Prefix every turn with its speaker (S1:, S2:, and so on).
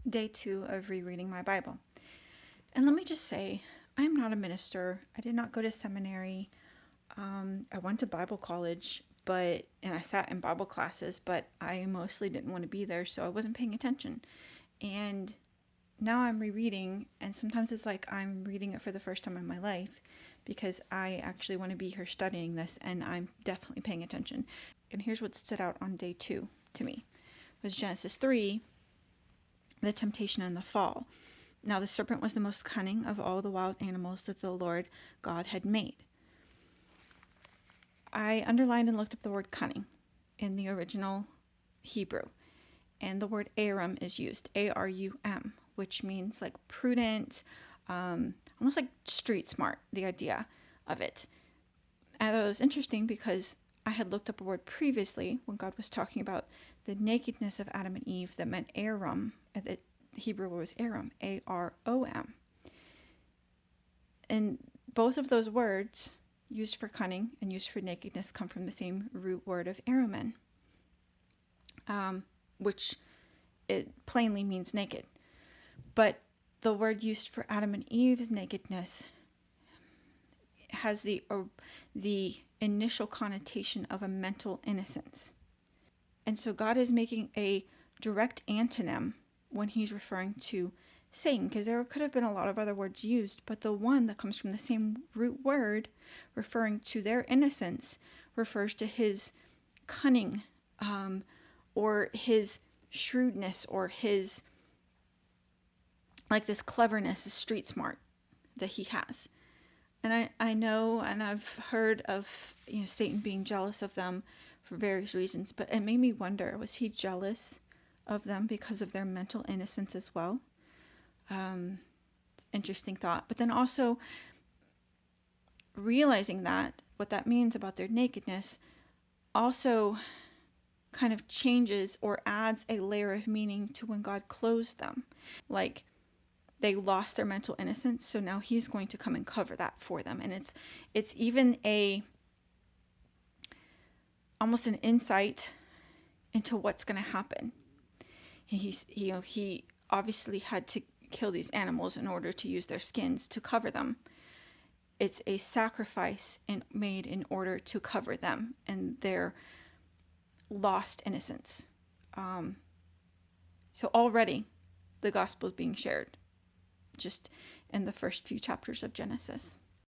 S1: Day 2 of rereading my Bible. And let me just say, I am not a minister. I did not go to seminary. I went to Bible college, and I sat in Bible classes, but I mostly didn't want to be there, so I wasn't paying attention. And now I'm rereading, and sometimes it's like I'm reading it for the first time in my life because I actually want to be here studying this, and I'm definitely paying attention. And here's what stood out on day 2 to me was Genesis 3, the temptation and the fall. Now the serpent was the most cunning of all the wild animals that the Lord God had made. I underlined and looked up the word cunning in the original Hebrew, and the word arum is used, A-R-U-M, which means like prudent, almost like street smart, the idea of it. I thought it was interesting because I had looked up a word previously when God was talking about the nakedness of Adam and Eve that meant arum, the Hebrew word was arum, A-R-O-M. And both of those words, used for cunning and used for nakedness, come from the same root word of arumen, which it plainly means naked. But the word used for Adam and Eve's nakedness has the initial connotation of a mental innocence. And so God is making a direct antonym when he's referring to Satan, because there could have been a lot of other words used, but the one that comes from the same root word referring to their innocence refers to his cunning, or his shrewdness, or his, like, this cleverness, this street smart that he has. And I know, and I've heard of, Satan being jealous of them for various reasons, but it made me wonder, was he jealous of them because of their mental innocence as well? Interesting thought. But then also realizing that what that means about their nakedness also kind of changes or adds a layer of meaning to when God clothes them. Like, they lost their mental innocence, so now he's going to come and cover that for them. And it's even almost an insight into what's going to happen. He obviously had to kill these animals in order to use their skins to cover them. It's a sacrifice made in order to cover them and their lost innocence. So already the gospel is being shared just in the first few chapters of Genesis.